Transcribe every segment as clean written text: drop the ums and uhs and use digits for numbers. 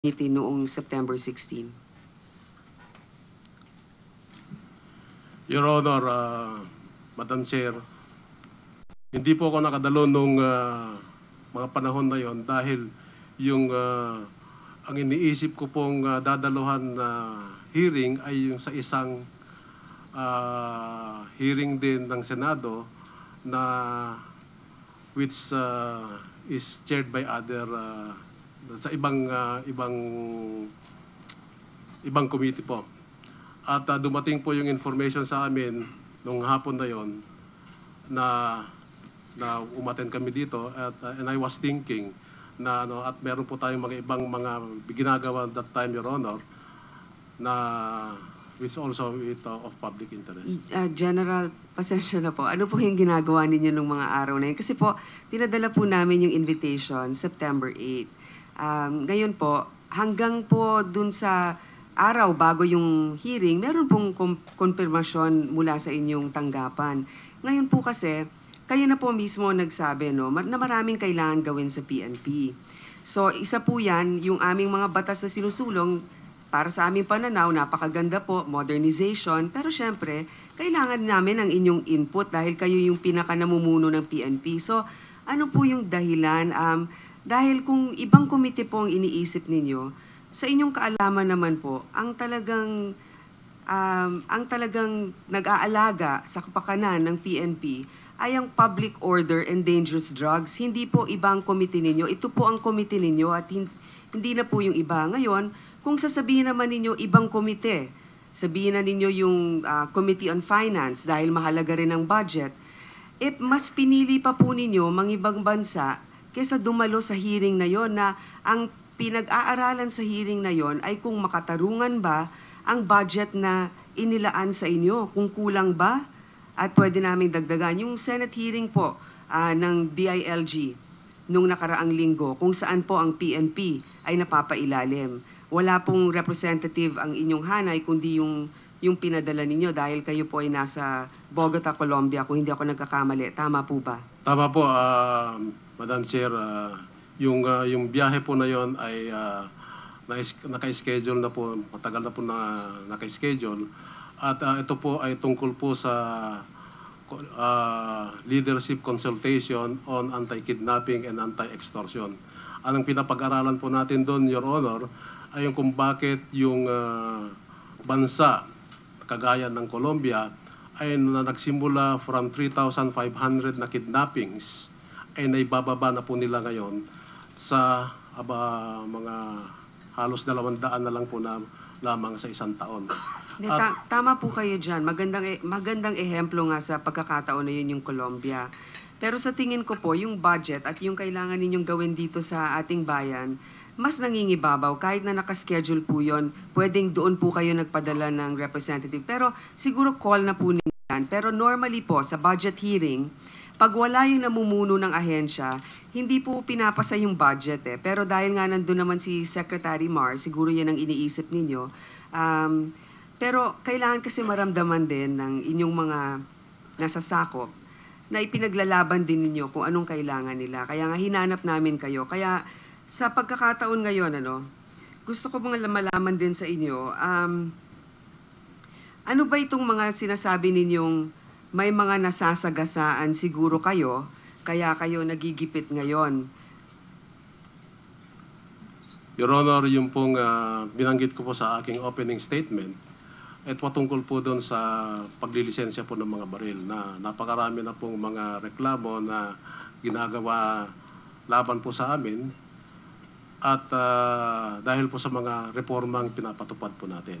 committee noong September 16. Your Honor, Madam Chair, hindi po ako nakadalo nung mga panahon na yon dahil yung ang iniisip ko pong dadaluhan na hearing ay yung sa isang hearing din ng Senado na which is chaired by other sa ibang committee po. At dumating po yung information sa amin nung hapon na yon na umattend kami dito and I was thinking na at meron po tayong mga ibang mga ginagawa that time, Your Honor, na which also of public interest. General, pasensya na po. Ano po yung ginagawa ninyo nung mga araw na yun? Kasi po, pinadala po namin yung invitation September 8. Ngayon po, hanggang po dun sa araw bago yung hearing, meron pong konfirmasyon mula sa inyong tanggapan. Ngayon po kasi, kayo na po mismo nagsabi na maraming kailangan gawin sa PNP. So, isa po yan, yung aming mga batas na sinusulong, para sa aming pananaw, napakaganda po, modernization, pero syempre, kailangan namin ang inyong input dahil kayo yung pinaka-namumuno ng PNP. So, ano po yung dahilan? Dahil kung ibang komite po ang iniisip ninyo, sa inyong kaalaman naman po, ang talagang nag-aalaga sa kapakanan ng PNP ay ang public order and dangerous drugs. Hindi po ibang komite ninyo. Ito po ang komite ninyo at hindi na po yung iba. Ngayon, kung sasabihin naman ninyo ibang komite, sabihin na ninyo yung Committee on Finance dahil mahalaga rin ang budget, mas pinili pa po ninyo mga ibang bansa kesa dumalo sa hearing na yon na ang pinag-aaralan sa hearing na yon ay kung makatarungan ba ang budget na inilaan sa inyo, kung kulang ba at pwede namin dagdagan. Yung Senate hearing po ng DILG nung nakaraang linggo kung saan po ang PNP ay napapailalim. Wala pong representative ang inyong hanay kundi yung pinadala ninyo dahil kayo po ay nasa Bogota, Colombia kung hindi ako nagkakamali. Tama po ba? Tama po, Madam Chair. Yung biyahe po na yon ay naka-schedule na po, matagal na po na naka-schedule. At ito po ay tungkol po sa leadership consultation on anti-kidnapping and anti-extortion. Anong pinapag-aralan po natin doon, Your Honor, ay yung kung bakit yung bansa, kagaya ng Colombia, ay nagsimula from 3,500 na kidnappings, ay naibababa na po nila ngayon sa mga halos 200 na lang po na lamang sa isang taon. Tama po kayo dyan. Magandang ehemplo nga sa pagkakataon na yun yung Colombia. Pero sa tingin ko po, yung budget at yung kailangan ninyong gawin dito sa ating bayan, mas nangingibabaw. Kahit na nakaschedule po yun, pwedeng doon po kayo nagpadala ng representative. Pero siguro call na po ninyo yan. Pero normally po, sa budget hearing, pag wala yung namumuno ng ahensya, hindi po pinapasa yung budget eh. Pero dahil nga nandun naman si Secretary Mar, siguro yan ang iniisip ninyo. Pero kailangan kasi maramdaman din ng inyong mga nasasakop na ipinaglalaban din ninyo kung anong kailangan nila. Kaya nga hinanap namin kayo. Kaya sa pagkakataon ngayon, gusto ko mga malaman din sa inyo, ano ba itong mga sinasabi ninyong may mga nasasagasaan siguro kayo, kaya kayo nagigipit ngayon? Your Honor, yung pong binanggit ko po sa aking opening statement, at patungkol po doon sa paglilisensya po ng mga baril na napakarami na pong mga reklamo na ginagawa laban po sa amin at dahil po sa mga reformang pinapatupad po natin.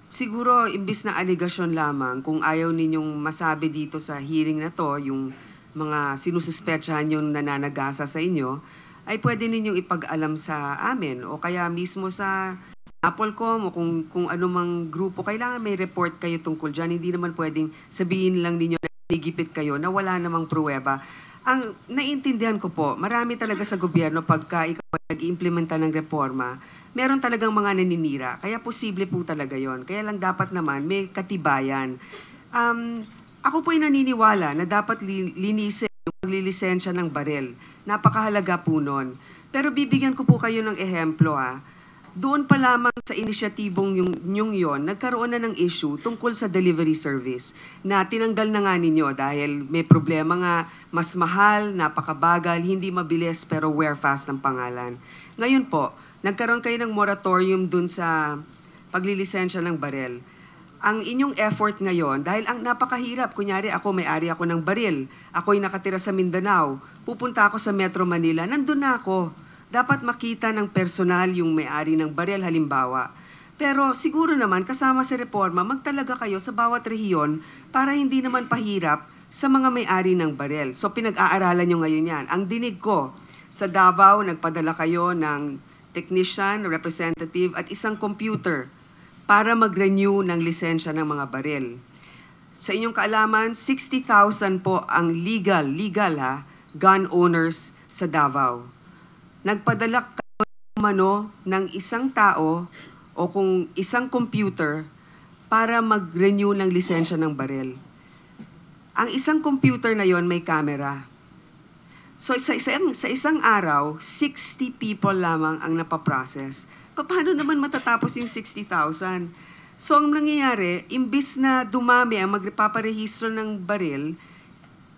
Siguro, imbis na aligasyon lamang, kung ayaw ninyong masabi dito sa hearing na to, yung mga sinususpetsahan yung nananagasa sa inyo, ay pwede ninyong ipag-alam sa amin o kaya mismo sa Applecom o kung anumang grupo. Kailangan may report kayo tungkol dyan. Hindi naman pwedeng sabihin lang ninyo na nigipit kayo na wala namang pruweba. Ang naiintindihan ko po, marami talaga sa gobyerno pagka ikaw nag-iimplementa ng reforma, meron talagang mga naninira. Kaya posible po talaga yon. Kaya lang dapat naman may katibayan. Ako po'y naniniwala na dapat linisin yung paglilisensya ng baril. Napakahalaga po nun. Pero bibigyan ko po kayo ng ehemplo Doon pa lamang sa inisyatibong yung yon, nagkaroon na ng issue tungkol sa delivery service na tinanggal na nga ninyo dahil may problema nga, mas mahal, napakabagal, hindi mabilis pero wear fast ang pangalan. Ngayon po, nagkaroon kayo ng moratorium dun sa paglilisensya ng barel. Ang inyong effort ngayon, dahil ang napakahirap, kunyari ako may-ari ako ng baril, ako'y nakatira sa Mindanao, pupunta ako sa Metro Manila, nandun na ako. Dapat makita ng personal yung may-ari ng baril halimbawa. Pero siguro naman kasama sa reforma, magtalaga kayo sa bawat rehiyon para hindi naman pahirap sa mga may-ari ng baril. So pinag-aaralan nyo ngayon yan. Ang dinig ko, sa Davao, nagpadala kayo ng technician, representative at isang computer para mag-renew ng lisensya ng mga baril. Sa inyong kaalaman, 60,000 po ang legal gun owners sa Davao. Nagpadala kayo ng isang tao o kung isang computer para mag-renew ng lisensya ng baril. Ang isang computer na yon may camera. So sa isang araw, 60 people lamang ang napaprocess. Paano naman matatapos yung 60,000? So ang nangyayari, imbis na dumami ang magpaparehistro ng baril,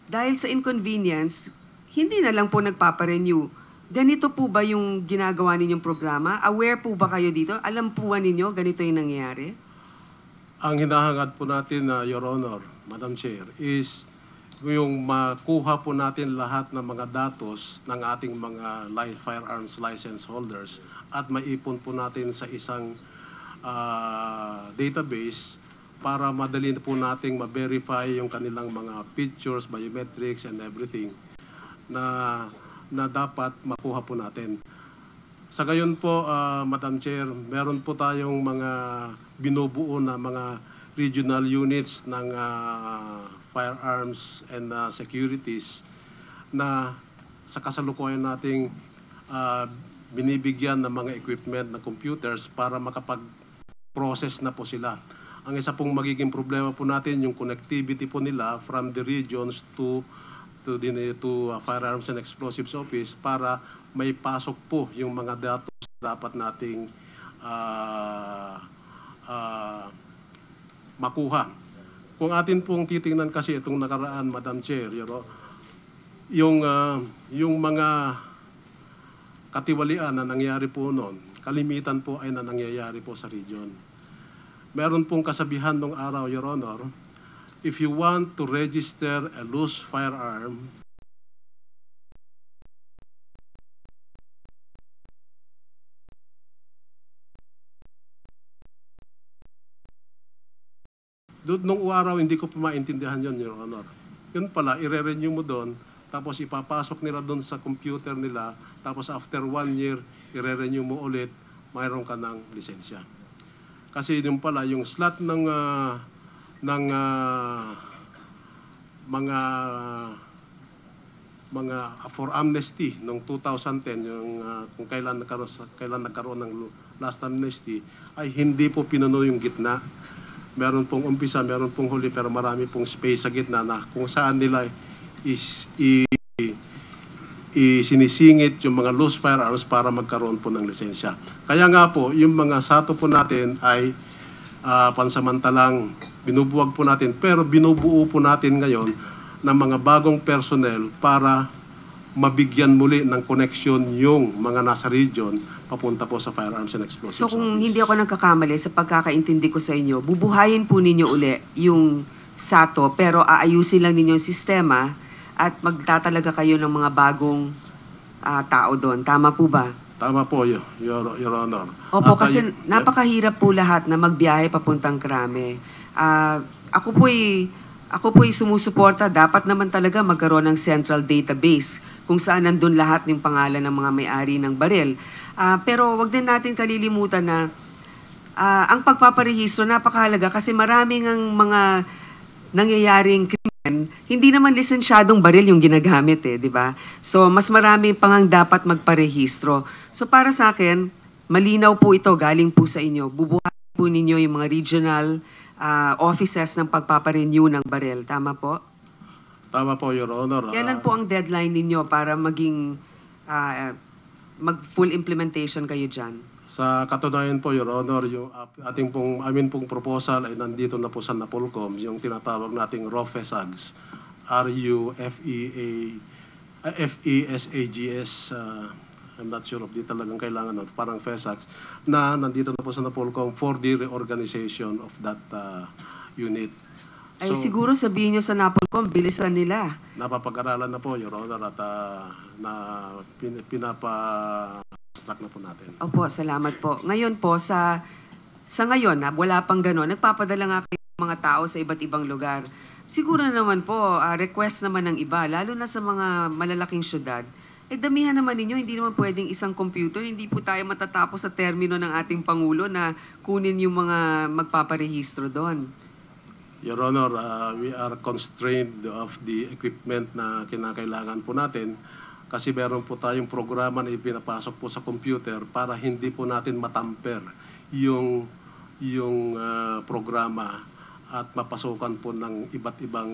dahil sa inconvenience, hindi na lang po nagpaparenew. Ganito po ba yung ginagawa ninyong programa? Aware po ba kayo dito? Alam po ba ninyo ganito yung nangyayari? Ang hinahangad po natin, Your Honor, Madam Chair, is yung makuha po natin lahat ng mga datos ng ating mga firearms license holders at maipon po natin sa isang database para madali po nating ma-verify yung kanilang mga pictures, biometrics, and everything na dapat makuha po natin. Sa gayon po, Madam Chair, meron po tayong mga binubuo na mga regional units ng firearms and securities na sa kasalukuyan nating binibigyan ng mga equipment na computers para makapag-process na po sila. Ang isa pong magiging problema po natin yung connectivity po nila from the regions to Firearms and Explosives Office para may pasok po yung mga datos dapat nating makuha. Kung atin pong titingnan kasi itong nakaraan, Madam Chair, yung mga katiwalian na nangyari po noon, kalimitan po ay na nangyayari po sa region. Meron pong kasabihan nung araw, Your Honor, if you want to register a loose firearm, doon nung araw hindi ko pa maintindihan yon, Your Honor. Yun pala, i-renew mo doon, tapos ipapasok nila doon sa computer nila, tapos after 1 year, i-renew mo ulit, mayroon ka ng lisensya. Kasi yun pala, yung slot ng mga for amnesty noong 2010 yung kung kailan nagkaroon ng last amnesty ay hindi po pinuno yung gitna. Meron pong umpisa, meron pong huli, pero marami pong space sa gitna na kung saan nila sinisingit yung mga loose firearms para magkaroon po ng lisensya. Kaya nga po, yung mga sato po natin ay pansamantalang binubuwag po natin, pero binubuo po natin ngayon ng mga bagong personnel para mabigyan muli ng connection yung mga nasa region papunta po sa Firearms and Explosives So kung Office. hindi ako nagkakamali sa pagkakaintindi ko sa inyo, bubuhayin po ninyo uli yung SATO pero aayusin lang ninyo yung sistema at magtatalaga kayo ng mga bagong tao doon. Tama po ba? Tama po, Your Honor. Opo, kasi napakahirap po lahat na magbiyahe papuntang Krame. Ako po'y sumusuporta. Dapat naman talaga magkaroon ng central database kung saan nandun lahat ng pangalan ng mga may-ari ng baril. Pero wag din natin kalilimutan na ang pagpaparehistro napakahalaga kasi maraming ang mga nangyayaring krimen, hindi naman lisensyadong baril yung ginagamit di ba? So mas marami pang dapat magparehistro. So para sa akin, malinaw po ito, galing po sa inyo. Bubuhayin po ninyo yung mga regional offices ng pagpaparenew ng baril. Tama po? Tama po, Your Honor. Kailan po ang deadline ninyo para maging mag-full implementation kayo dyan? Sa katunayan po, Your Honor, yung amin pong proposal ay nandito na po sa NAPOLCOM, yung tinatawag nating RUFESAGS, RUFESAGS, I'm not sure of di talagang kailangan nun, parang FESAGS, na nandito na po sa NAPOLCOM for the reorganization of that unit. Ay siguro sabihin nyo sa NAPOLCOM, bilisan nila. Napapag-aralan na po, Your Honor, at pinapa-extract na po natin. Opo, salamat po. Ngayon po, sa ngayon, wala pang gano'n, nagpapadala nga kayo ng mga tao sa iba't ibang lugar. Siguro naman po, request naman ng iba, lalo na sa mga malalaking syudad, damihan naman ninyo, hindi naman pwedeng isang computer, hindi po tayo matatapos sa termino ng ating Pangulo na kunin yung mga magpaparehistro doon. Your Honor, we are constrained of the equipment na kinakailangan po natin kasi meron po tayong programa na ipinapasok po sa computer para hindi po natin matamper yung programa at mapasukan po ng iba't ibang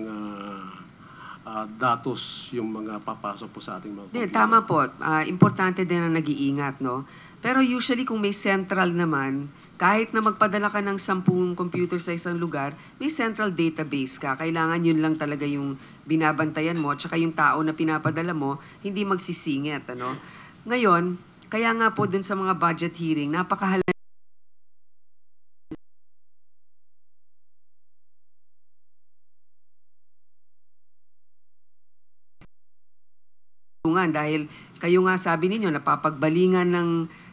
datos yung mga papasok po sa ating mga computer. Tama po. Importante din na nag-iingat, no? Pero usually kung may central naman, kahit na magpadala ka ng 10 computer sa isang lugar, may central database ka. Kailangan yun lang talaga yung binabantayan mo, tsaka yung tao na pinapadala mo, hindi magsisingit, ano? Ngayon, kaya nga po dun sa mga budget hearing, napakahalaga dahil kayo nga sabi ninyo napapagbalingan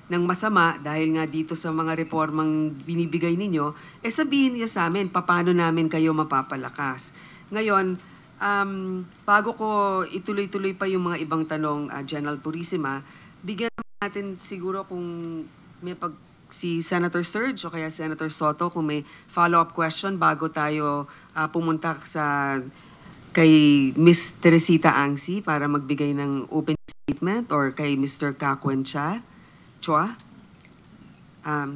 ng masama dahil nga dito sa mga reformang binibigay ninyo, sabihin niyo sa amin paano namin kayo mapapalakas. Ngayon, bago ko ituloy-tuloy pa yung mga ibang tanong, General Purisima, bigyan natin siguro kung may si Senator Serge o kaya Senator Soto kung may follow-up question bago tayo pumunta kay Ms. Teresita Angsi para magbigay ng open statement or kay Mr. Kakwen Chua?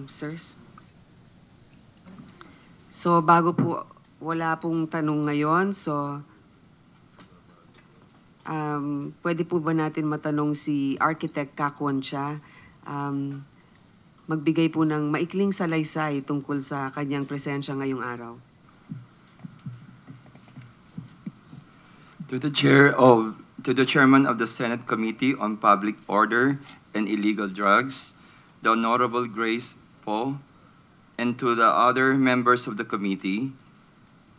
Sirs? So, bago po, wala pong tanong ngayon. So, pwede po ba natin matanong si Architect Kakwen Chua? Magbigay po ng maikling salaysay tungkol sa kanyang presensya ngayong araw. To the Chairman of the Senate Committee on Public Order and Illegal Drugs, the Honorable Grace Poe, and to the other members of the committee,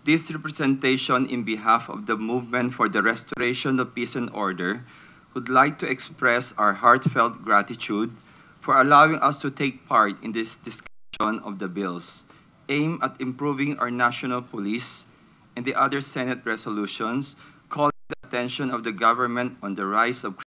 this representation in behalf of the Movement for the Restoration of Peace and Order would like to express our heartfelt gratitude for allowing us to take part in this discussion of the bills aimed at improving our national police and the other Senate resolutions calling the attention of the government on the rise of